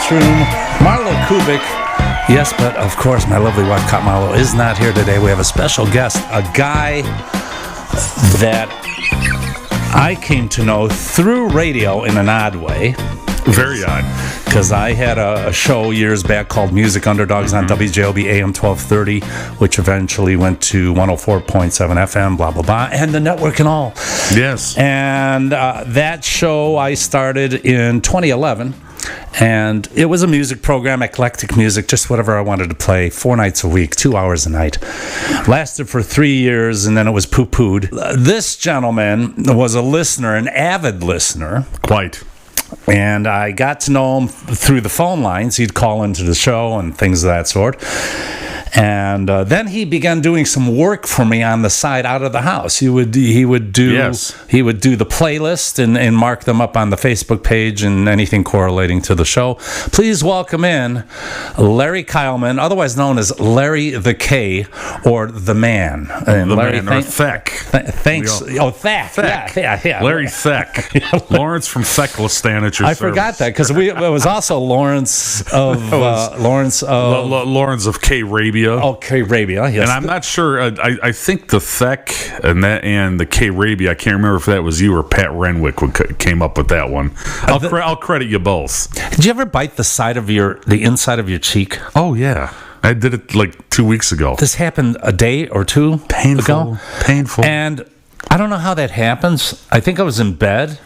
TheFrunchRoom, Marlow Kubik. Yes, but of course, my lovely wife, Kat Marlow, is not here today. We have a special guest, a guy that I came to know through radio in an odd way. Very odd. Because I had a show years back called Music Underdogs on WJOB AM 1230, which eventually went to 104.7 FM, blah, blah, blah, and the network and all. Yes. And that show I started in 2011. And it was a music program, eclectic music, just whatever I wanted to play, 4 nights a week, 2 hours a night. Lasted for 3 years, and then it was poo-pooed. This gentleman was a listener, an avid listener. Quite. And I got to know him through the phone lines. He'd call into the show and things of that sort. And then he began doing some work for me on the side out of the house. He would do the playlist and mark them up on the Facebook page and anything correlating to the show. Please welcome in Larry Kyleman, otherwise known as Larry the K or the Man. And the Larry, Man, or Theck. Thanks. Theck. Yeah. Larry Theck. Lawrence from Thecklistan at your I forgot that because it was also Lawrence of Lawrence of K-Rabia. Okay, Arabia, yes. And I'm not sure. I think the Theck and the K-Rabia, I can't remember if that was you or Pat Renwick who came up with that one. I'll credit you both. Did you ever bite the inside of your cheek? Oh, yeah. I did it like 2 weeks ago. This happened a day or two ago. Painful. And I don't know how that happens. I think I was in bed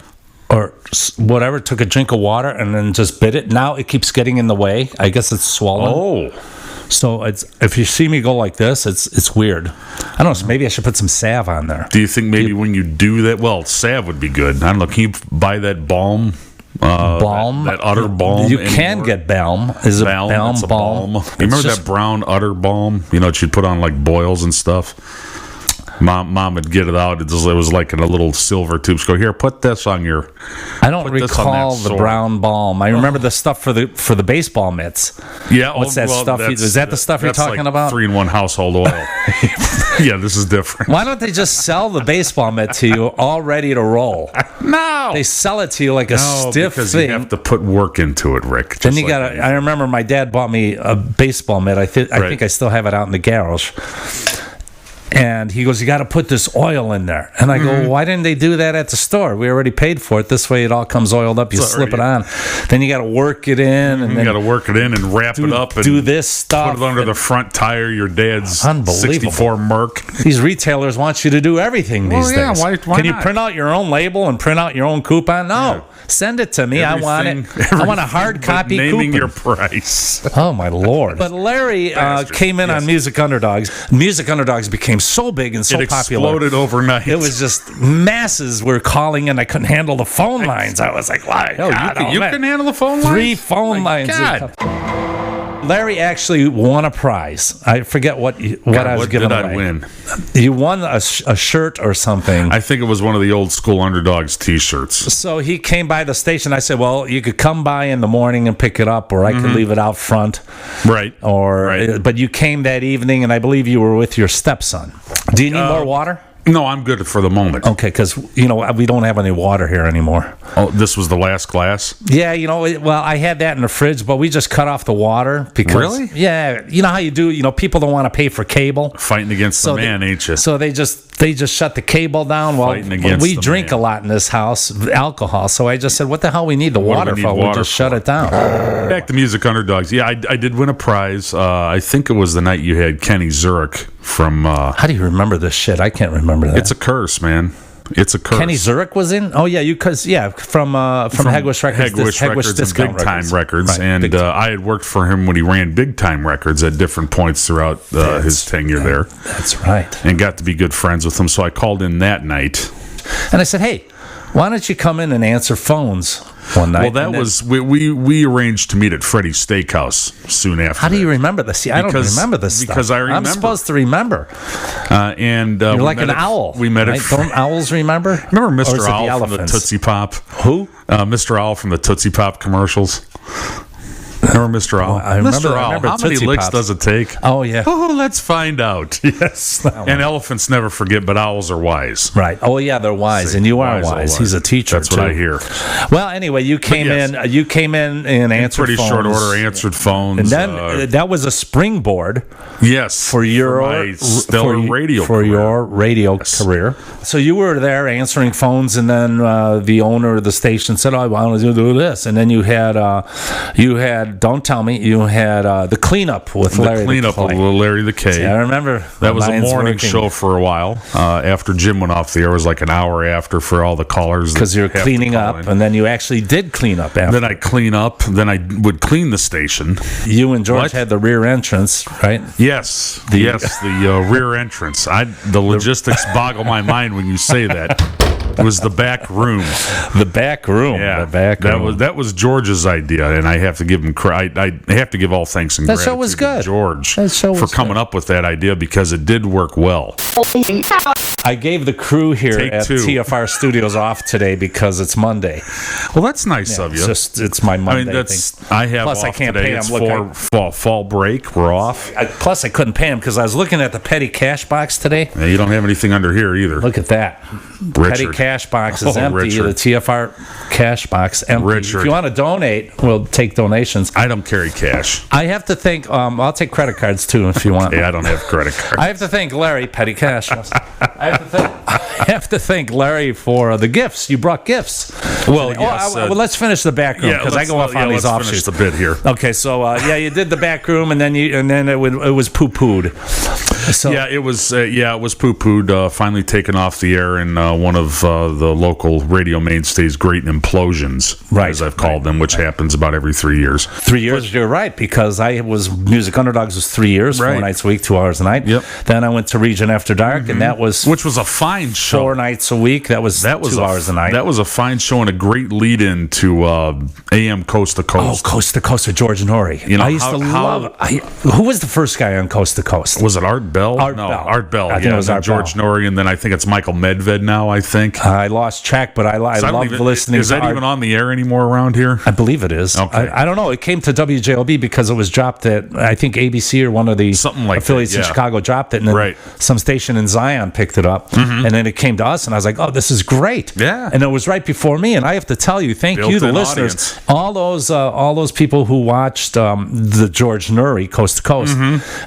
or whatever, took a drink of water and then just bit it. Now it keeps getting in the way. I guess it's swollen. Oh. So if you see me go like this, it's weird. I don't know. So maybe I should put some salve on there. Do you think maybe when you do that, well, salve would be good. I don't know. Can you buy that balm? Balm? That udder balm? You can get balm. Is it balm? Balm. You remember that brown udder balm? You know, that you'd put on like boils and stuff? Mom would get it out. It was like in a little silver tube. She go, here, put this on your. I don't recall the brown balm. I remember the stuff for the baseball mitts. Yeah, what's that stuff? Is that the stuff you're talking about? 3-in-1 household oil. Yeah, this is different. Why don't they just sell the baseball mitt to you all ready to roll? No, they sell it to you like a stiff because thing. You have to put work into it, Rick. Then you got. I remember my dad bought me a baseball mitt. I think I still have it out in the garage. And he goes, you got to put this oil in there. And I go, why didn't they do that at the store? We already paid for it. This way it all comes oiled up. You slip it on. Then you got to work it in. And you got to work it in and wrap it up. And do this stuff. Put it under the front tire of your dad's 64 Merc. Ththese retailers want you to do everything these days. Why Can you print out your own label and print out your own coupon? No. Yeah. Send it to me. I want it. I want a hard copy naming coupon. Your price. Oh, my Lord. But Larry came in on Music Underdogs. Music Underdogs became so big and so popular. It exploded overnight. It was just masses were calling in. I couldn't handle the phone lines. I was like, why? You couldn't handle the phone lines? 3 phone lines. God. Larry actually won a prize. I forget what I was giving away. What did I win? You won a shirt or something. I think it was one of the old school Underdogs T-shirts. So he came by the station. I said, well, you could come by in the morning and pick it up, or I could leave it out front. Right. But you came that evening, and I believe you were with your stepson. Do you need more water? No, I'm good for the moment. Okay, because, we don't have any water here anymore. Oh, this was the last glass? Yeah, I had that in the fridge, but we just cut off the water. Because, really? Yeah, you know how you do, people don't want to pay for cable. Fighting against the man, ain't you? So they just shut the cable down. Well, we drink a lot in this house, alcohol, so I just said, what the hell we need the water for? We'll just shut it down. Back to Music Underdogs. Yeah, I did win a prize. I think it was the night you had Kenny Zurich from... How do you remember this shit? I can't remember that. It's a curse, man. It's a curse. Kenny Zurich was in? Oh, yeah, from Hegwish Records. Hegwish and Big Time Records. Right, and I had worked for him when he ran Big Time Records at different points throughout his tenure there. That's right. And got to be good friends with him, so I called in that night. And I said, hey, why don't you come in and answer phones one night? Well, that was we arranged to meet at Freddy's Steakhouse soon after. How do you remember this? See, I don't remember this stuff. Because I remember. I'm supposed to remember. You're like an owl. We met at. Don't owls remember? Remember Mr. Owl from the Tootsie Pop? Who? Mr. Owl from the Tootsie Pop commercials. Remember Mr. Owl? I remember How many Tootsie licks Pops. does it take? Oh, yeah. Oh, let's find out. Yes. And elephants never forget, but owls are wise. Right. Oh, yeah, they're wise, and you are wise. He's a teacher. That's what I hear. Well, anyway, you came in and answered pretty phones. short order, answered phones. And then that was a springboard. Yes. For your my stellar radio for career. your radio career. So you were there answering phones, and then the owner of the station said, "Oh, I want to do this." And then you had don't tell me, you had the cleanup with Larry. The cleanup with Larry the K. See, I remember that was a morning show for a while. After Jim went off the air, it was like an hour after for all the callers. Because you're cleaning up, and then you actually did clean up after. Then I clean up. Then I would clean the station. You and George had the rear entrance, right? Yes, the rear entrance. The logistics boggle my mind when you say that. It was the back room. The back room. Yeah, the back room. That was George's idea, and I have to give him credit. I have to give all thanks and gratitude show was good. to George for coming up with that idea, because it did work well. I gave the crew here at TFR Studios off today because it's Monday. Well, that's nice of you. It's my Monday thing. I have plus, off I can't today. pay him. Fall break. We're off. Plus, I couldn't pay him because I was looking at the petty cash box today. Yeah, you don't have anything under here either. Look at that. Petty cash box is empty. Richard. The TFR cash box empty. Richard. If you want to donate, we'll take donations. I don't carry cash. I have to think. I'll take credit cards too if you want. Yeah, I don't have credit cards. I have to thank Larry, petty cash. I have to thank Larry for the gifts. You brought gifts. Well, yes, well, let's finish the back room because I go off on these offshoots. Let's finish the bit here. Okay, so you did the back room, and then it was poo-pooed. So it was poo-pooed. Finally taken off the air in one of the local radio mainstays, Great Implosions, as I've called them, which happens about every 3 years. 3 years, you're right, because Music Underdogs was 3 years, 4 nights a week, 2 hours a night. Yep. Then I went to Region After Dark, and which was a fine show. 4 nights a week. That was 2 hours a night. That was a fine show and a great lead-in to AM Coast to Coast. Oh, Coast to Coast with George and Nori. You know, I used to love. Who was the first guy on Coast to Coast? Was it Art Bell? Art Bell. I think it was Art George Nori, and then I think it's Michael Medved now. I think I lost track, but I love listening. Is that even on the air anymore around here? I believe it is. Okay. I don't know. It came to WJLB because it was dropped at I think ABC or one of the affiliates in Chicago dropped it, and then some station in Zion picked it up, and then it came to us, and I was like, "Oh, this is great!" Yeah, and it was right before me, and I have to tell you, thank you, the listeners, all those people who watched the George Nuri Coast to Coast,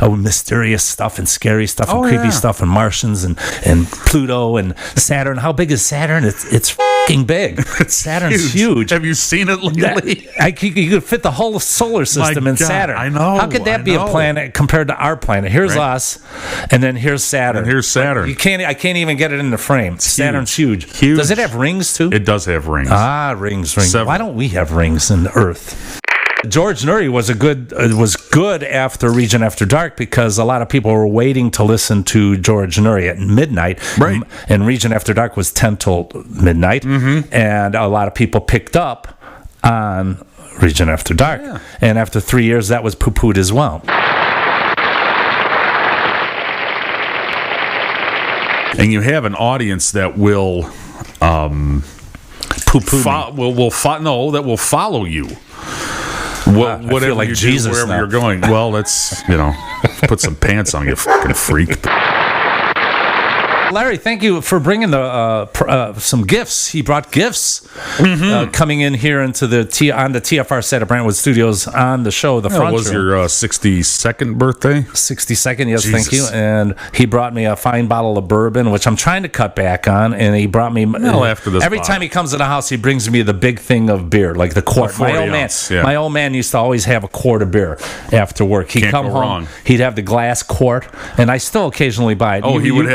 mysterious stuff and scary stuff and creepy stuff and Martians and Pluto and Saturn. How big is Saturn? It's fucking big. Saturn's huge. Have you seen it lately? You could fit the whole solar system in Saturn. I know. How could that be a planet compared to our planet? Here's us, and then here's Saturn. And here's Saturn. I can't even get it in the frame. Saturn's huge. Does it have rings too? It does have rings. Rings. Several. Why don't we have rings in the Earth? George Nuri was good after Region After Dark because a lot of people were waiting to listen to George Nuri at midnight. Right. And Region After Dark was 10 till midnight. And a lot of people picked up on Region After Dark. Yeah. And after 3 years, that was poo-pooed as well. And you have an audience that will will follow you. Whatever like you Jesus do, wherever now. you're going. Well, let's put some pants on, you fucking freak. Larry, thank you for bringing some gifts. He brought gifts coming in here into on the TFR set of Brentwood Studios on the show, The Front Room. It was your 62nd birthday? 62nd, yes, Jesus. Thank you. And he brought me a fine bottle of bourbon, which I'm trying to cut back on, and he brought me... after this every time he comes to the house, he brings me the big thing of beer, like the quart. My old man used to always have a quart of beer after work. He'd come home, wrong. He'd have the glass quart, and I still occasionally buy it. He would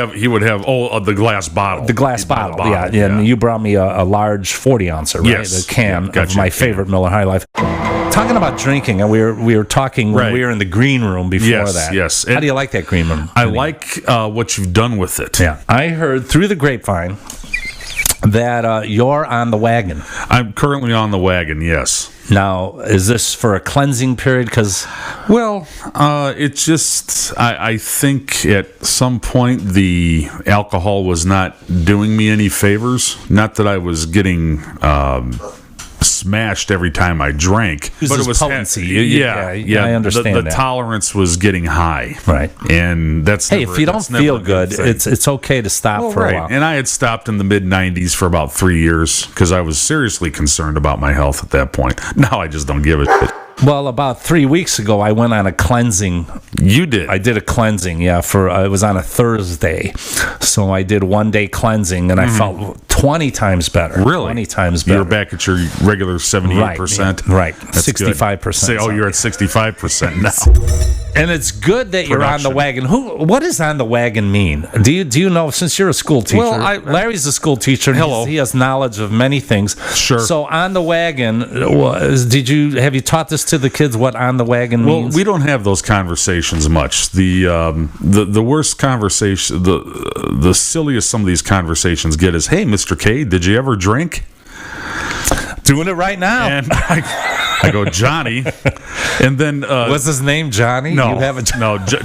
have the glass bottle. The glass bottle, yeah. And you brought me a large 40-ouncer, right? Yes. The can of my favorite Miller High Life. Talking about drinking, and we were talking when we were in the green room before that. Yes. How do you like that green room? I like what you've done with it. Yeah. I heard through the grapevine that you're on the wagon. I'm currently on the wagon, yes. Now, is this for a cleansing period? It's just, I think at some point the alcohol was not doing me any favors. Not that I was getting smashed every time I drank. But it was potency. I understand the that. tolerance was getting high. Right. And that's hey, if you don't feel good, it's okay to stop for a while. And I had stopped in the mid-90s for about 3 years because I was seriously concerned about my health at that point. Now I just don't give a shit. Well, about 3 weeks ago, I went on a cleansing. You did? I did a cleansing, yeah. It was on a Thursday. So I did 1 day cleansing, and I felt 20 times better. Really? 20 times better. You're back at your regular 78%? Right. 65%. You're at 65% now. And it's good that you're on the wagon. What does on the wagon mean? Do you know, since you're a school teacher? Well, Larry's a school teacher. And he has knowledge of many things. Sure. So on the wagon, have you taught this to the kids what on the wagon means? Well, we don't have those conversations much. The worst conversation, the silliest some of these conversations get is, "Hey, Mr. K, did you ever drink?" Doing it right now. And I go, "Johnny," and then what's his name? Johnny? No, you have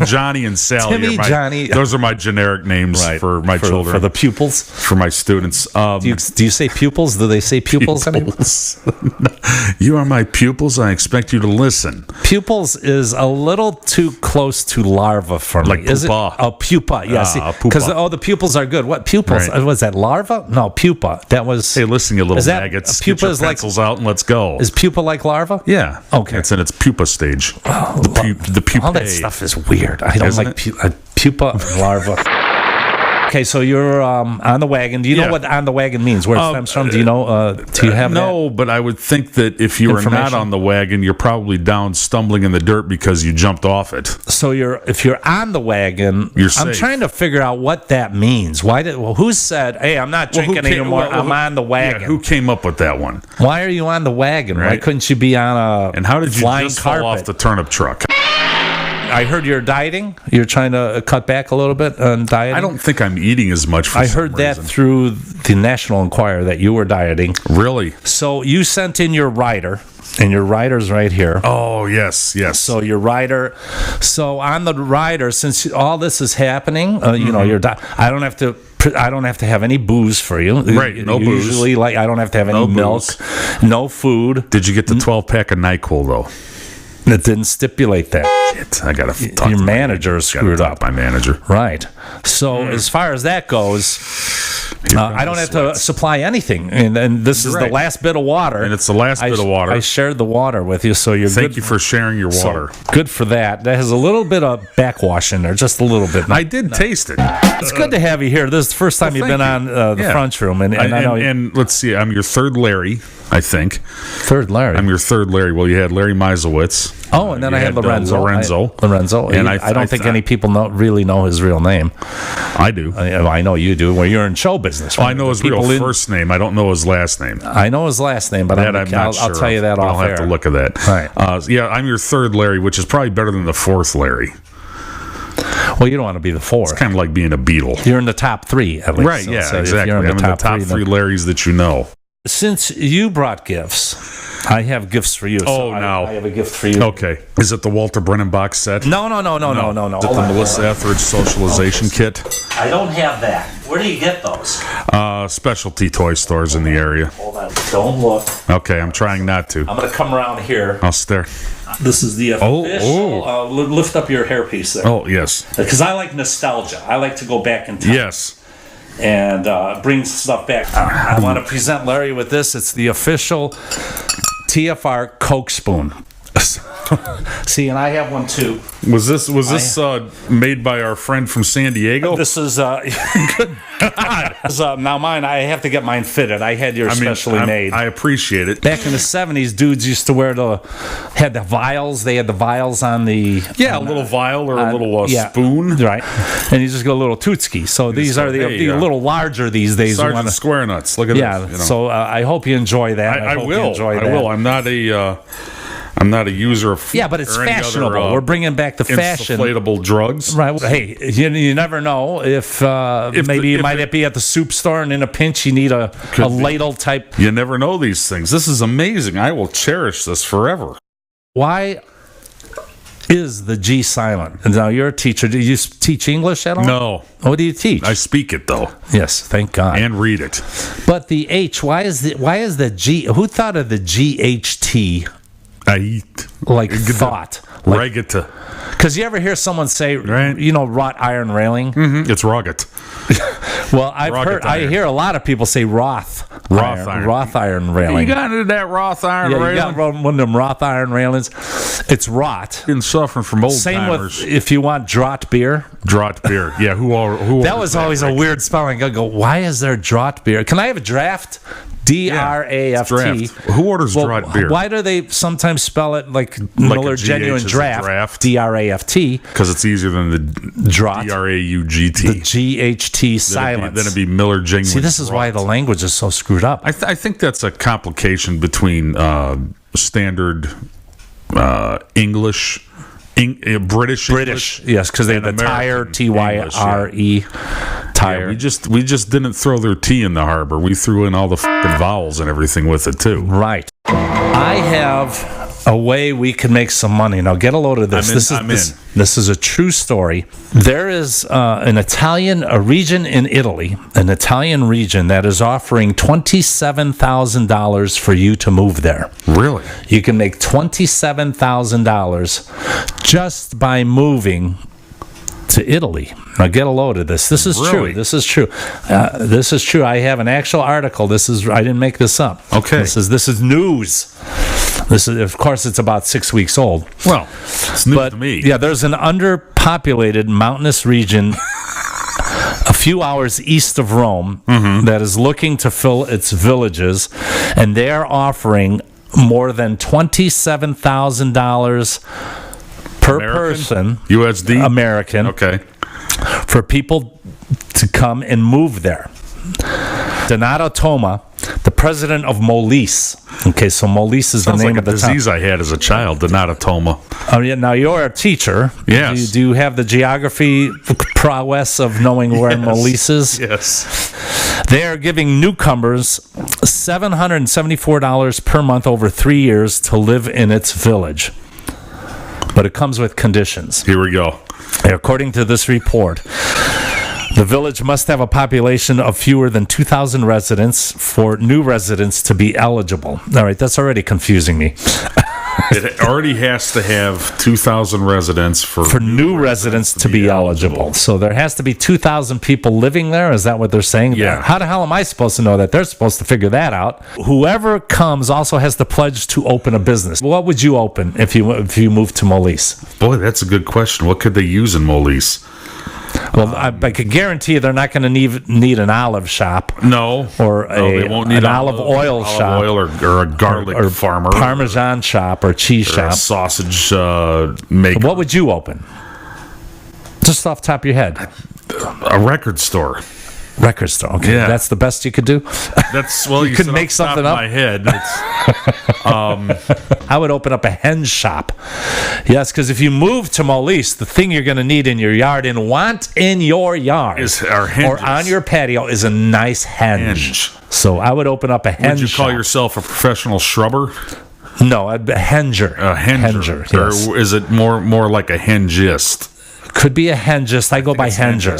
Johnny and Sally. Timmy, Johnny. Those are my generic names for my children, for the pupils, for my students. Do you say pupils? Do they say pupils? You are my pupils. I expect you to listen. Pupils is a little too close to larva for me. Like is pupa. It a pupa? Yes, because the pupils are good. What pupils? Right. Was that larva? No, pupa. That was. Hey, listen, you little maggots. Pupa Get your is pencils out and let's go. Is pupa like larva? Yeah. Okay. It's in its pupa stage. The pupa. All that stuff is weird. I don't like pupa and larva. Okay, so you're on the wagon. Do you know what on the wagon means? Where it stems from? Do you know? Do you have no? But I would think that if you are not on the wagon, you're probably down stumbling in the dirt because you jumped off it. So if you're on the wagon, you're safe. I'm trying to figure out what that means. Who said, "Hey, I'm not drinking anymore. I'm on the wagon"? Yeah, who came up with that one? Why are you on the wagon? Right. Why couldn't you be on a and how did you flying just carpet? fall off the turnip truck? I heard you're dieting. You're trying to cut back a little bit on dieting. I don't think I'm eating as much. I heard that through the National Enquirer that you were dieting. Really? So you sent in your rider, and your rider's right here. Oh yes. So your rider. So on the rider, since all this is happening, you're. I don't have to have any booze for you. Right, no booze. Usually, I don't have to have any milk, no food. Did you get the 12-pack of NyQuil though? It didn't stipulate that. Shit, I gotta talk your to manager screwed up. My manager, right? So as far as that goes, I don't have to supply anything, and this is the last bit of water. And it's the last bit of water. I shared the water with you, so you're good. Thank you for sharing your water. So, good for that. That has a little bit of backwash in there, just a little bit. I did taste it. It's good to have you here. This is the first time you've been on the Frunch Room, and I know. And let's see, I'm your third Larry, I think. Third Larry. I'm your third Larry. Well, you had Larry Meisowitz. Oh, and then I had Lorenzo. Lorenzo. And I don't think any people really know his real name. I do. I know you do. Well, you're in show business. Well, I know his real first name. I don't know his last name. I know his last name, but I'm not sure. I'll tell you that off air. I'll have to look at that. Right. Yeah, I'm your third Larry, which is probably better than the fourth Larry. Well, you don't want to be the fourth. It's kind of like being a Beatle. You're in the top three, at least. Right, so exactly. I'm in the top three Larrys that you know. Since you brought gifts, I have gifts for you. I have a gift for you. Okay. Is it the Walter Brennan box set? No. Is it the Melissa Etheridge socialization kit? I don't have that. Where do you get those? Specialty toy stores in the area. Hold on. Don't look. Okay, I'm trying not to. I'm going to come around here. I'll stare. This is the official. Lift up your hairpiece there. Oh, yes. Because I like nostalgia. I like to go back in time. Yes. And bring stuff back. I want to present Larry with this. It's the official TFR Coke spoon. See, and I have one too. Was this made by our friend from San Diego? This is good God. Now mine, I have to get mine fitted. I had yours specially made. I appreciate it. Back in the 70s, dudes used to had the vials. They had the vials on the a little vial or a little spoon, right? And you just go a little tootski. So these are the a little larger these days. Sergeant Square Nuts. Look at this. You know. So I hope you enjoy that. I will. I will. I'm not a user of but it's fashionable. We're bringing back the fashion. Inflatable drugs. Right. Hey, you never know if maybe it might be at the soup store and in a pinch you need a ladle type. You never know these things. This is amazing. I will cherish this forever. Why is the G silent. And now you're a teacher. Do you teach English at all? No. What do you teach? I speak it though. Yes, thank God. And read it. But the H, why is the G? Who thought of the GHT? I eat. Like thought. Like, Regata. because you ever hear someone say, Right. wrought iron railing? Mm-hmm. It's rugged. Well, I hear a lot of people say Roth iron railing. You got into that Roth iron Yeah, railing? you got one of them Roth iron railings. It's rot. Been suffering from old Same timers. with if you want draught beer. Draught beer. Yeah, who That was always a weird spelling. I go, why is there draught beer? Can I have a draft? DRAFT. Draft. Who orders draught beer? Why do they sometimes spell it like Miller Genuine GH is a Draft? draft? DRAFT. Because it's easier than the Draught. DRAUGT. The GHT silence. Then it'd be Miller Genuine. See, this is why the language is so screwed up. I think that's a complication between standard English, British, yes, because they have the tire, TYRE, tire. Yeah, we just didn't throw their T in the harbor. We threw in all the fucking vowels and everything with it too. Right. I have a way we can make some money. Now get a load of this. This is a true story. There is a region in Italy, an Italian region that is offering $27,000 for you to move there. Really? You can make $27,000 just by moving to Italy. Now get a load of this. This is Really? true. This is true. This is true. I have an actual article. I didn't make this up. Okay. This is news. This is, of course, it's about 6 weeks old. Well, it's new to me. Yeah, there's an underpopulated mountainous region a few hours east of Rome that is looking to fill its villages, and they are offering more than $27,000 per person, USD, American, okay, for people to come and move there. Donato Toma, the president of Molise. Okay, so Molise is the name of the disease town. I had as a child, denatotoma. Oh, yeah, now you're a teacher. Yes. Do you have the geography prowess of knowing where Molise is? Yes. They are giving newcomers $774 per month over 3 years to live in its village. But it comes with conditions. Here we go. According to this report, the village must have a population of fewer than 2,000 residents for new residents to be eligible. All right, that's already confusing me. It already has to have 2,000 residents for new residents to be eligible. So there has to be 2,000 people living there. Is that what they're saying? Yeah. How the hell am I supposed to know that? They're supposed to figure that out. Whoever comes also has to pledge to open a business. What would you open if you moved to Molise? Boy, that's a good question. What could they use in Molise? Well, I could guarantee you they're not going to need an olive shop. No. Or they won't need an olive oil shop. Oil or a garlic or farmer. Parmesan shop or cheese or shop. a sausage maker. What would you open? Just off the top of your head. A record store. Record store. Okay, Yeah. That's the best you could do. That's you could make something up. My head. I would open up a hen shop. Yes, because if you move to Molise, the thing you're going to need in your yard and want in your yard or on your patio is a nice henge. So I would open up a henge. Would you call shop. yourself a professional shrubber? No, a henger. A henger. Yes. Or is it more like a hengist? Could be a hengist. I go by henger.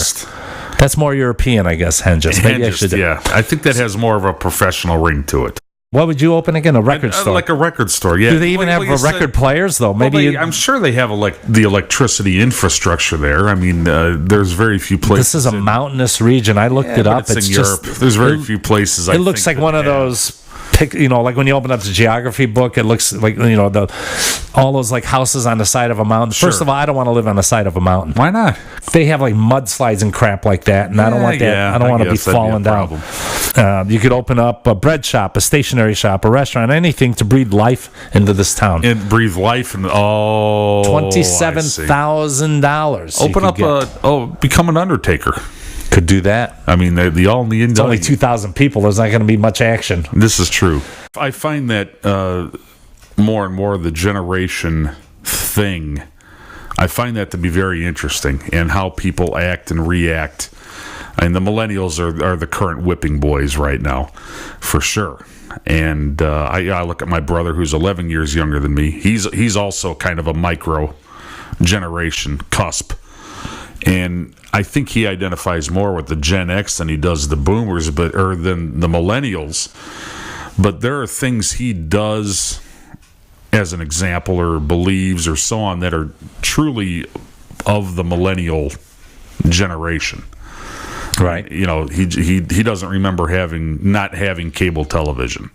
That's more European, I guess, hengist. Maybe I should. Yeah, I think that has more of a professional ring to it. What would you open again? A record store? Like a record store, yeah. Do they even have record players, though? Maybe I'm sure they have the electricity infrastructure there. I mean, there's very few places. This is a mountainous region. I looked it up. It's in Europe. There's very few places. It looks like one of those. Like when you open up the geography book, it looks like all those like houses on the side of a mountain. Sure. First of all, I don't want to live on the side of a mountain. Why not? They have like mudslides and crap like that, and I don't want that. Yeah, I don't want to be falling down. You could open up a bread shop, a stationery shop, a restaurant, anything to breathe life into this town. And breathe life and $27,000. Open up become an undertaker. Could do that. I mean, they all need. It's only 2,000 people. There's not going to be much action. This is true. I find that more and more the generation thing. I find that to be very interesting, and how people act and react. And the millennials are the current whipping boys right now, for sure. And I look at my brother, who's 11 years younger than me. He's also kind of a micro generation cusp. And I think he identifies more with the Gen X than he does the boomers, or than the millennials. But there are things he does as an example or believes or so on that are truly of the millennial generation. Right. You know, he doesn't remember not having cable television.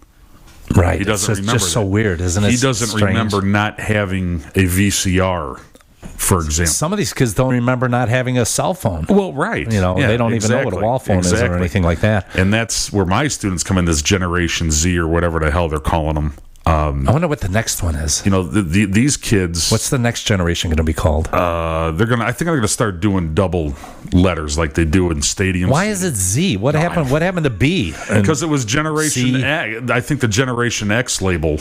Right. He doesn't remember. It's just so weird, isn't it? He doesn't remember not having a VCR, for example. Some of these kids don't remember not having a cell phone. Well, right. You know, they don't even know what a wall phone is or anything like that. And that's where my students come in, this Generation Z or whatever the hell they're calling them. I wonder what the next one is. You know, these kids. What's the next generation going to be called? I think they're gonna start doing double letters like they do in stadiums. Why is it Z? What happened? What happened to B? Because it was Generation X. I think the Generation X label.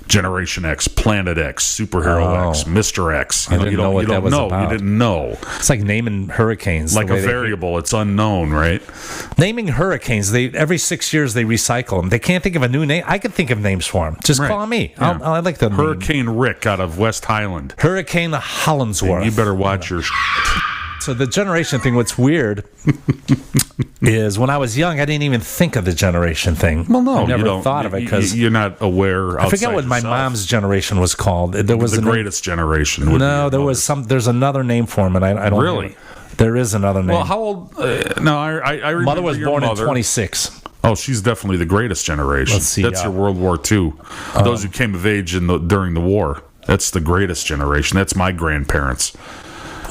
Generation X, Planet X, Superhero X, Mr. X. I didn't know what that was about. You didn't know. It's like naming hurricanes. Like a variable. It's unknown, right? Naming hurricanes, every 6 years they recycle them. They can't think of a new name. I could think of names for them. Just call me. Yeah. I like the Hurricane Rick out of West Highland. Hurricane Hollandsworth. You better watch your So the generation thing, what's weird is when I was young, I didn't even think of the generation thing. Well, no, I never thought of it because you're not aware. I forget what my mom's generation was called. There was the greatest generation. No, there was some. There's another name for him, and I don't really. There is another name. Well, how old? No, I remember. Mother was your born mother. in 26. Oh, she's definitely the greatest generation. Let's see, that's your World War II. Those who came of age during the war. That's the greatest generation. That's my grandparents.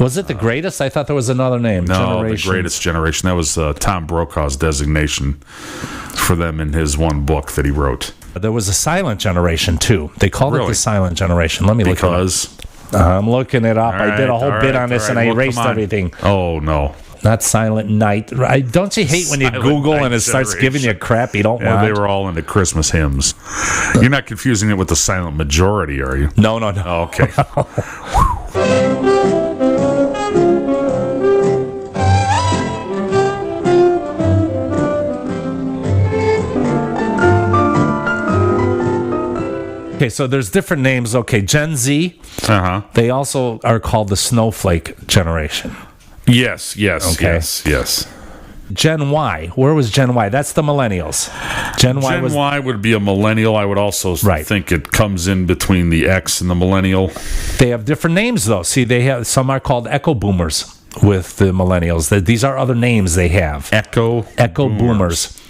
Was it the greatest? I thought there was another name. No, the greatest generation. That was Tom Brokaw's designation for them in his one book that he wrote. There was a silent generation, too. They called it the silent generation. Let me look it up. I'm looking it up. I did a whole bit on this, and I erased everything. Oh, no. Not Silent Night. Don't you hate when you Google and it starts giving you crap you don't want? They were all into Christmas hymns. You're not confusing it with the silent majority, are you? No. Oh, okay. Okay, so there's different names. Okay, Gen Z. They also are called the snowflake generation. Yes. Okay. Yes. Gen Y. Where was Gen Y? That's the millennials. Gen Y would be a millennial. I would also think it comes in between the X and the millennial. They have different names, though. See, they have some are called echo boomers with the millennials. These are other names they have. Echo boomers.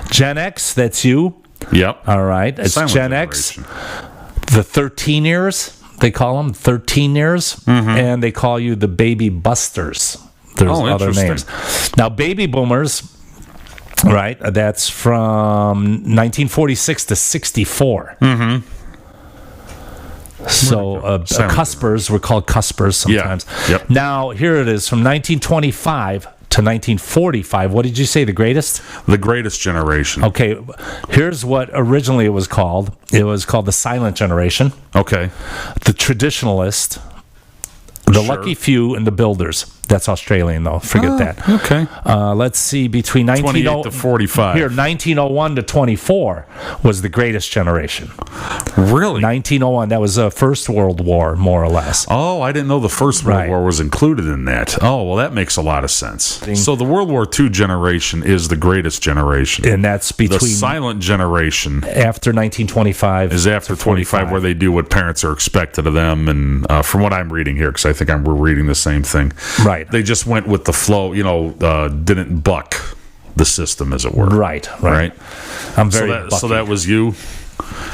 Gen X, that's you. Yep. All right. It's Silent Gen generation. X. The 13 years, they call them 13 years. And they call you the baby busters. There's other names. Now, baby boomers, right, that's from 1946 to 64. So cuspers were called cuspers sometimes. Yeah. Yep. Now, here it is from 1925 to 1945. What did you say, the greatest? The greatest generation. Okay, here's what originally it was called. It was called the silent generation. Okay. The traditionalist, the lucky few, and the builders. That's Australian, though. Forget that. Okay. Let's see. Between 28 to 45. Here, 1901 to 24 was the greatest generation. Really? 1901. That was the First World War, more or less. Oh, I didn't know the First World War was included in that. Oh, well, that makes a lot of sense. So the World War II generation is the greatest generation. And that's between... The silent generation... After 1925. Is after 25, where they do what parents are expected of them. And from what I'm reading here, because I think we're reading the same thing. Right. They just went with the flow, didn't buck the system, as it were. Right. I'm very so that was you?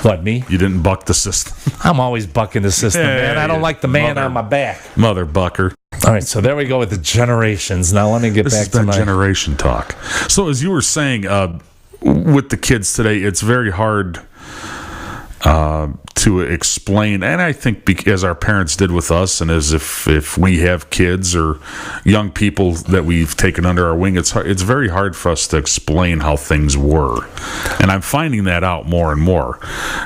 What, me? You didn't buck the system. I'm always bucking the system, man. I don't like the man on my back. Mother bucker. All right, so there we go with the generations. Now let me get back to my generation talk. So as you were saying, with the kids today, it's very hard to explain, and I think as our parents did with us, and as if we have kids or young people that we've taken under our wing, it's very hard for us to explain how things were. And I'm finding that out more and more,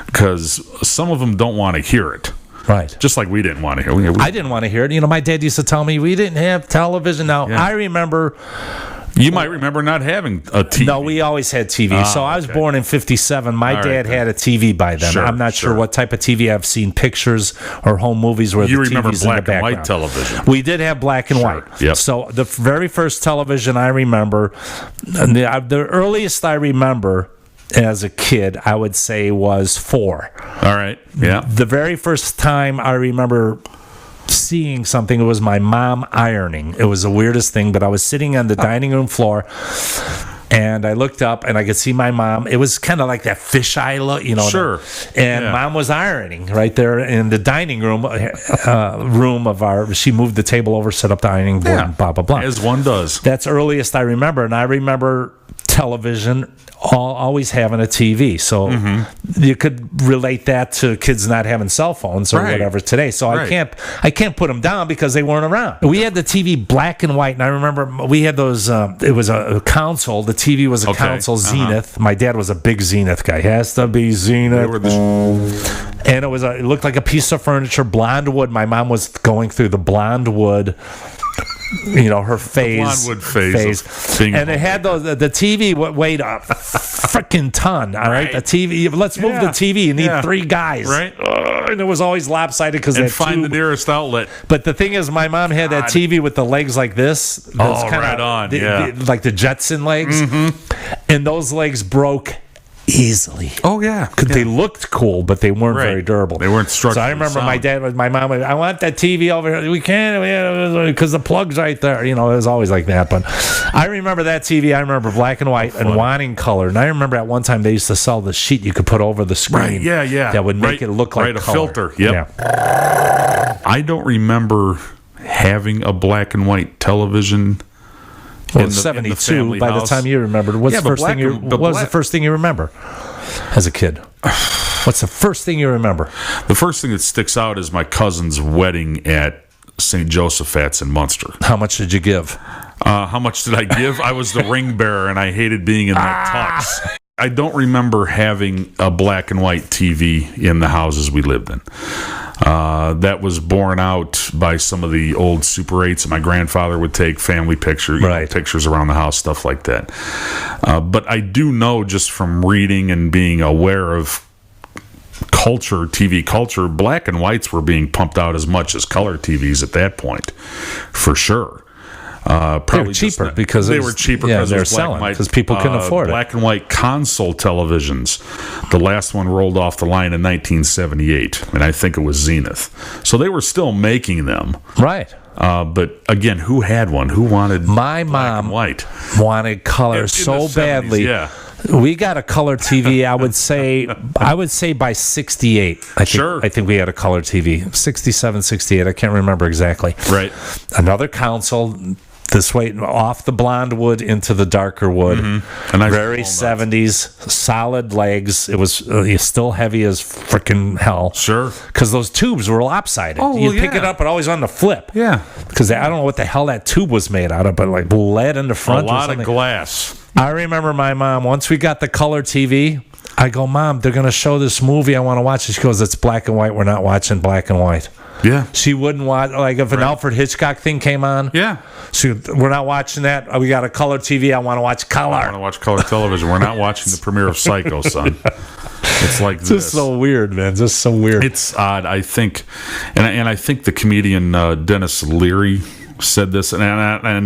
because some of them don't want to hear it. Right. Just like we didn't want to hear it. I didn't want to hear it. My dad used to tell me we didn't have television. Now, I remember You might remember not having a TV. No, we always had TV. So I was born in 57. My dad had a TV by then. Sure, I'm not sure what type of TV. I've seen pictures or home movies where You the remember TV's in the black and background. white television. We did have black and white. Yep. So the very first television I remember, the earliest I remember as a kid, I would say was 4. All right. Yeah. The very first time I remember seeing something, it was my mom ironing. It was the weirdest thing, but I was sitting on the dining room floor and I looked up and I could see my mom. It was kind of like that fisheye look, Sure. And Mom was ironing right there in the dining room of our. She moved the table over, set up the ironing board, and blah blah blah. As one does. That's earliest I remember, and I remember television always having a TV, so you could relate that to kids not having cell phones or whatever today. So I can't put them down because they weren't around. We had the TV black and white, and I remember we had those. It was a console. The TV was a console, Zenith. My dad was a big Zenith guy. Has to be Zenith. And it looked like a piece of furniture, blonde wood. My mom was going through the blonde wood. Her phase. The blonde wood phase. And it had the TV weighed a freaking ton. All right. The TV. Let's move the TV. You need 3 guys. Right. And it was always lopsided because and find the nearest outlet. But the thing is, my mom had that TV with the legs like this. That's right on. Like the Jetson legs. And those legs broke easily. Oh yeah, They looked cool, but they weren't very durable. They weren't structured. So I remember my mom. I want that TV over here. We can't because the plug's right there. It was always like that. But I remember that TV. I remember black and white and wanting color. And I remember at one time they used to sell the sheet you could put over the screen. Right. Yeah. That would make it look like a color. filter. Yep. Yeah. I don't remember having a black and white television. Well, 72. By the time you remembered, what was the first thing you remember as a kid? What's the first thing you remember? The first thing that sticks out is my cousin's wedding at St. Joseph's in Munster. How much did you give? How much did I give? I was the ring bearer, and I hated being in that tux. I don't remember having a black and white TV in the houses we lived in. That was borne out by some of the old Super 8s that my grandfather would take, family pictures, pictures around the house, stuff like that. But I do know just from reading and being aware of culture, TV culture, black and whites were being pumped out as much as color TVs at that point, for sure. Probably they were cheaper because they were cheaper because they were selling because people couldn't afford it. Black and white console televisions. The last one rolled off the line in 1978, and I think it was Zenith. So they were still making them, right? But again, who had one? Who wanted my black mom and white? Wanted color so badly. Yeah. We got a color TV. I would say by 68. I think we had a color TV. 67, 68. I can't remember exactly. Right. Another console. This way, off the blonde wood into the darker wood. Nice very 70s, solid legs. It was still heavy as freaking hell. Sure. Because those tubes were lopsided. You'd pick it up and always on the flip. Yeah. Because I don't know what the hell that tube was made out of, but like lead in the front. A lot of glass. I remember my mom, once we got the color TV, I go, Mom, they're going to show this movie I want to watch. She goes, it's black and white. We're not watching black and white. Yeah. She wouldn't watch, like if an Alfred Hitchcock thing came on. Yeah. We're not watching that. We got a color TV. I want to watch color. I want to watch color television. We're not watching the premiere of Psycho, son. It's like this. Just so weird, man. Just so weird. It's odd. I think, and I think the comedian Dennis Leary said this, and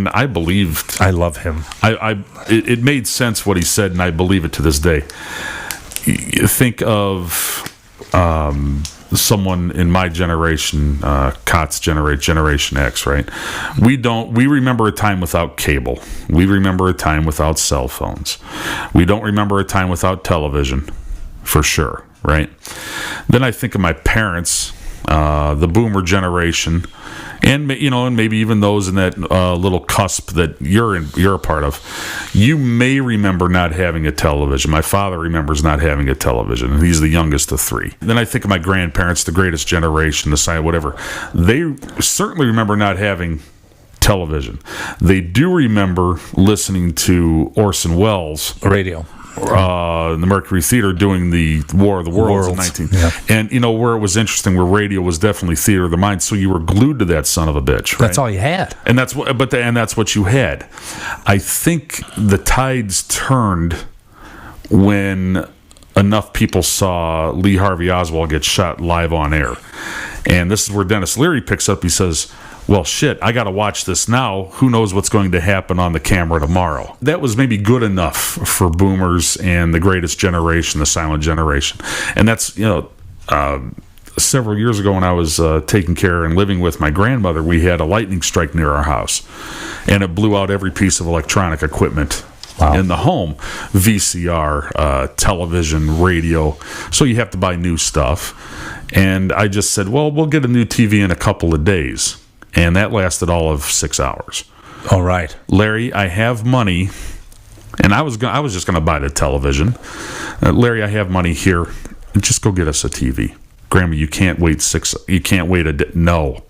I believed. I love him. It made sense what he said, and I believe it to this day. You think of someone in my generation, Cott's Generation X, right? We remember a time without cable. We remember a time without cell phones. We don't remember a time without television, for sure, right? Then I think of my parents, the boomer generation, and maybe even those in that little cusp that you're a part of. You may remember not having a television. My father remembers not having a television, and he's the youngest of 3. Then I think of my grandparents, the greatest generation, the side, whatever. They certainly remember not having television. They do remember listening to Orson Welles radio. the Mercury Theater doing the War of the Worlds in 19. Yeah. And where it was interesting, where radio was definitely theater of the mind, so you were glued to that son of a bitch. Right? That's all you had. And that's what you had. I think the tides turned when enough people saw Lee Harvey Oswald get shot live on air. And this is where Dennis Leary picks up. He says, well, shit, I got to watch this now. Who knows what's going to happen on the camera tomorrow? That was maybe good enough for boomers and the greatest generation, the silent generation. And that's, several years ago when I was taking care and living with my grandmother, we had a lightning strike near our house. And it blew out every piece of electronic equipment in the home. VCR, television, radio. So you have to buy new stuff. And I just said, well, we'll get a new TV in a couple of days. And that lasted all of 6 hours. All right. Larry, I have money. And I was just going to buy the television. Larry, I have money here. Just go get us a TV. Grandma, you can't wait a day. No.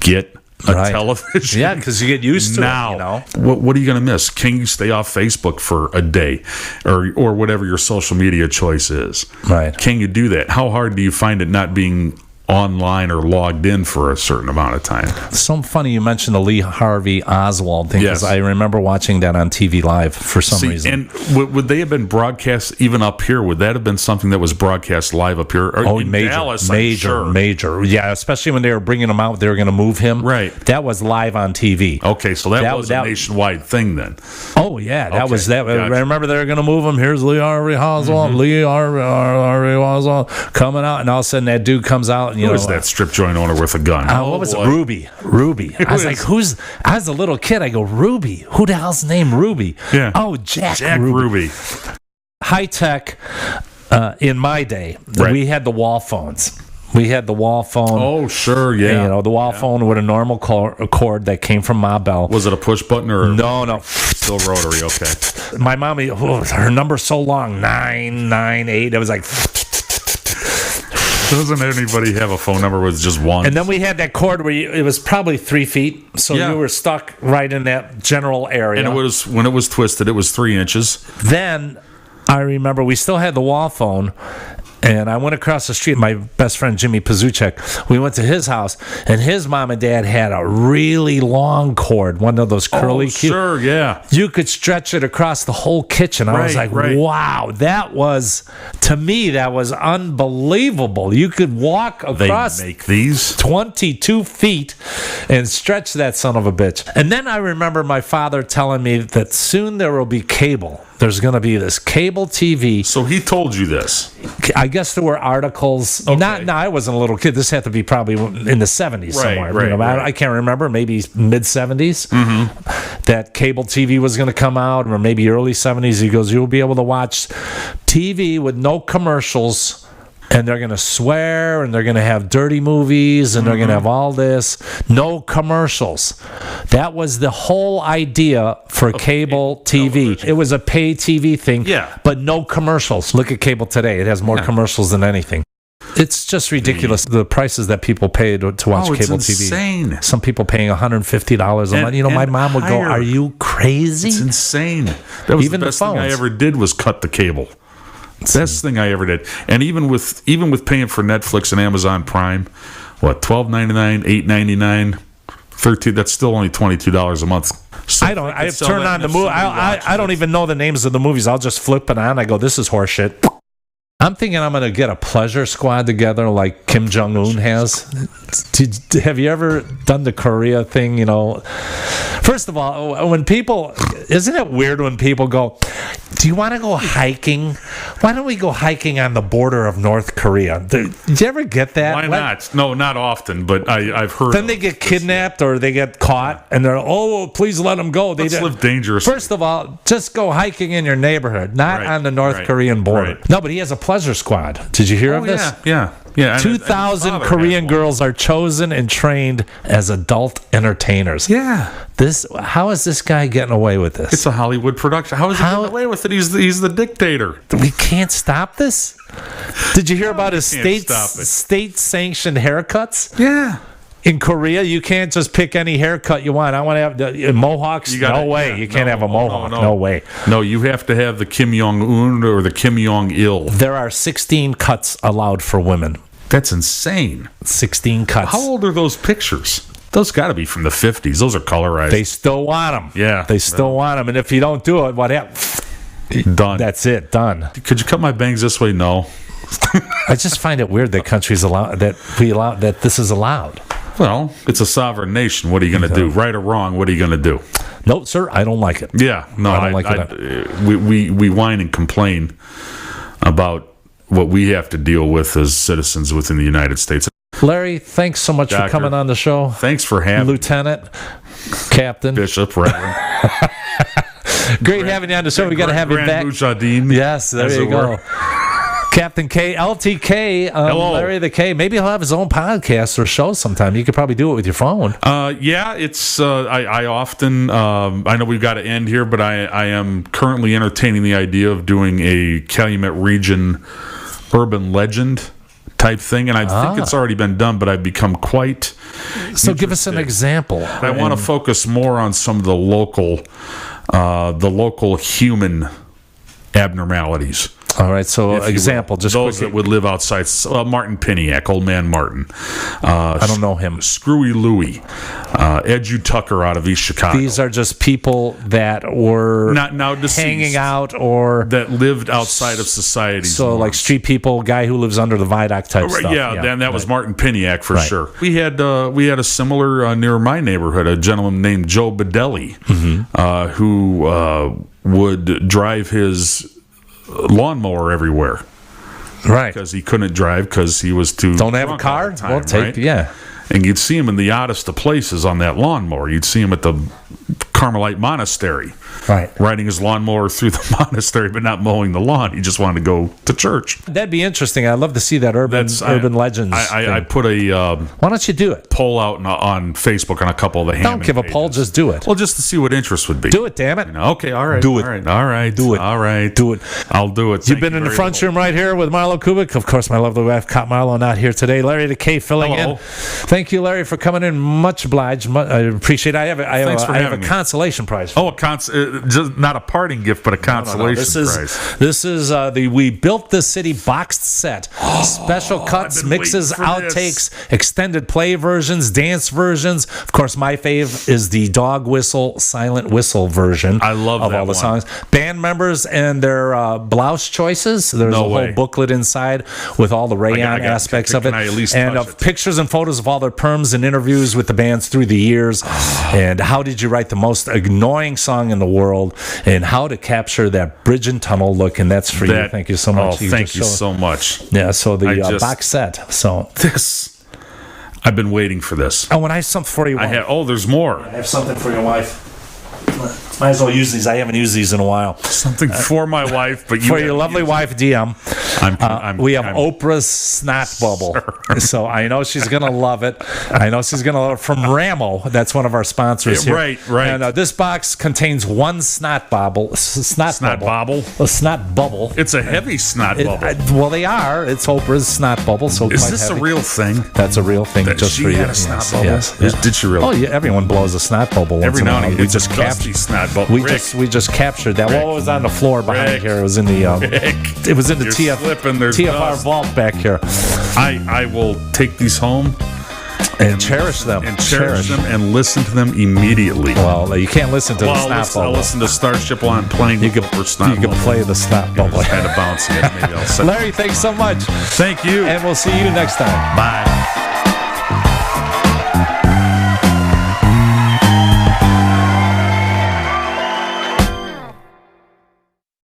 Get a television. Yeah, because you get used to now. What are you going to miss? Can you stay off Facebook for a day or whatever your social media choice is? Right. Can you do that? How hard do you find it not being online or logged in for a certain amount of time? So funny you mentioned the Lee Harvey Oswald thing, because I remember watching that on TV Live for some reason. And would they have been broadcast even up here? Would that have been something that was broadcast live up here? Major, Dallas, major. Yeah, especially when they were bringing him out, they were going to move him. Right. That was live on TV. Okay, so that was a nationwide thing then. Oh, yeah, that was that. Gotcha. I remember they were going to move him. Here's Lee Harvey Oswald, Lee Harvey Oswald coming out, and all of a sudden that dude comes out and who is that strip joint owner with a gun? What was it? Ruby. I was like, I was a little kid. I go, Ruby? Who the hell's named Ruby? Yeah. Oh, Jack Ruby. High tech in my day, we had the wall phones. We had the wall phone. Oh, sure, yeah. And, the wall phone with a normal cord that came from Ma Bell. Was it a push button or? No. Still rotary, okay. My mommy, her number's so long, 998. It was like... Doesn't anybody have a phone number with just one? And then we had that cord where it was probably 3 feet, so you were stuck right in that general area. And when it was twisted, it was 3 inches. Then I remember we still had the wall phone, and I went across the street. My best friend Jimmy Pazuchek, we went to his house, and his mom and dad had a really long cord, one of those curly. Sure, yeah. You could stretch it across the whole kitchen. I was like, wow, to me, that was unbelievable. You could walk across they make these 22 feet and stretch that son of a bitch. And then I remember my father telling me that soon there will be cable. There's going to be this cable TV. So he told you this? I guess there were articles. Okay. I wasn't a little kid. This had to be probably in the 70s somewhere. Right. I can't remember. Maybe mid-70s. That cable TV was going to come out, or maybe early 70s. He goes, you'll be able to watch TV with no commercials. And they're going to swear, and they're going to have dirty movies, and they're going to have all this. No commercials. That was the whole idea for cable TV. Television. It was a pay TV thing, but no commercials. Look at cable today. It has more commercials than anything. It's just ridiculous, the prices that people pay to watch cable TV. Insane. Some people paying $150 a month. My mom would go, are you crazy? It's insane. That was the best thing I ever did was cut the cable. Best thing I ever did. And even with paying for Netflix and Amazon Prime, $12.99, $8.99, $13, that's still only $22 a month. So I turn on the movie. I don't even know the names of the movies. I'll just flip it on. I go, this is horseshit. I'm thinking I'm going to get a pleasure squad together like Kim Jong-un has. Have you ever done the Korea thing? First of all, when people, isn't it weird when people go, do you want to go hiking? Why don't we go hiking on the border of North Korea? Did you ever get that? Why not? No, not often, but I've heard. Then they get kidnapped or they get caught, and they're, please let them go. Let's live dangerously. First of all, just go hiking in your neighborhood, not on the North Korean border. No, but he has a pleasure squad. Did you hear of this? Yeah. 2,000 Korean girls are chosen and trained as adult entertainers. Yeah. How is this guy getting away with this? It's a Hollywood production. How is he getting away with it? He's the dictator. We can't stop this? Did you hear about his state-sanctioned haircuts? Yeah. In Korea, you can't just pick any haircut you want. I want to have mohawks. No way. You can't have a mohawk. No way. No, you have to have the Kim Jong-un or the Kim Jong-il. There are 16 cuts allowed for women. That's insane. 16 cuts. How old are those pictures? Those got to be from the 50s. Those are colorized. They still want them. Yeah. They still want them. And if you don't do it, what happens? Done. That's it. Done. Could you cut my bangs this way? No. I just find it weird that countries allow that this is allowed. Well, it's a sovereign nation. What are you going to do? Right or wrong, what are you going to do? No, sir, I don't like it. Yeah. No, I don't like it. We whine and complain about what we have to deal with as citizens within the United States. Larry, thanks so much Doctor, for coming on the show. Thanks for having Lieutenant, Captain, Bishop, Reverend. Great having you on the show. We got to have you back. Mujahideen, yes, there you go. Captain K, LTK, Larry the K. Maybe he'll have his own podcast or show sometime. You could probably do it with your phone. Yeah, it's. I often. I know we've got to end here, but I am currently entertaining the idea of doing a Calumet Region urban legend type thing, and I think it's already been done, but I've become quite. So give us an example. I want to focus more on some of the local human abnormalities. All right, so example, just those that would live outside. Martin Piniak, Old Man Martin. I don't know him. Screwy Louie, Edu Tucker out of East Chicago. These are just people that were not now deceased, hanging out or that lived outside of society. So like street people, guy who lives under the viaduct type stuff. Yeah, then that was Martin Piniak for sure. We had a similar near my neighborhood, a gentleman named Joe Bedelli, who would drive his lawnmower everywhere, right? Because he couldn't drive because he was too don't have a car. Time, well, take right? And you'd see him in the oddest of places on that lawnmower. You'd see him at the Carmelite Monastery, right, riding his lawnmower through the monastery, but not mowing the lawn. He just wanted to go to church. That'd be interesting. I'd love to see that urban legends. I put a why don't you do it? Poll out on Facebook on a couple of the Don't give a poll, just do it. Well, just to see what interest would be. Do it, damn it. Okay, all right. Do it. All right. Do it. All right. Do it. I'll do it. You've been in the front room right here with Marlow Kubik. Of course, my lovely wife, Cop Marlow, not here today. Larry the K filling in. Thank you, Larry, for coming in. Much obliged. I appreciate it. I have a consolation prize. Just not a parting gift, but a consolation prize. This is the We Built This City boxed set. Special cuts, mixes, outtakes, extended play versions, dance versions. Of course, my fave is the dog whistle, silent whistle version. I love of that all the one. songs. Band members and their blouse choices. There's a whole booklet inside with all the rayon aspects of it. And pictures and photos of all their perms and interviews with the bands through the years. And how did you write the most annoying song in the world, and how to capture that bridge and tunnel look, and that's for you. Thank you so much. Thank you so much. Yeah, so the box set. So this, I've been waiting for this. Oh, and I have something for you. There's more. I have something for your wife. Might as well use these. I haven't used these in a while. Something for my wife, but for your lovely wife, DM. We have Oprah's snot bubble. Sure. So I know she's gonna love it. From Ramo. That's one of our sponsors here. Right. And this box contains one snot bubble. Snot bubble. A snot bubble. It's a heavy snot bubble. Well, they are. It's Oprah's snot bubble. So is this heavy. A real thing? That's a real thing. Just she for you. Had a snot bubble? Yes. Did she really? Oh yeah. Everyone blows a snot bubble. Every now and again. We just captured snot bubble. We just captured that. What was on the floor behind here? It was in the TFR vault back here. I will take these home and cherish them and listen to them immediately. Well, you can't listen to the snot bubble. I'll listen to Starship while I'm playing. You can play the snot bubble. Kind of bouncing it. Maybe I'll Larry, thanks so much. Thank you, and we'll see you next time. Bye.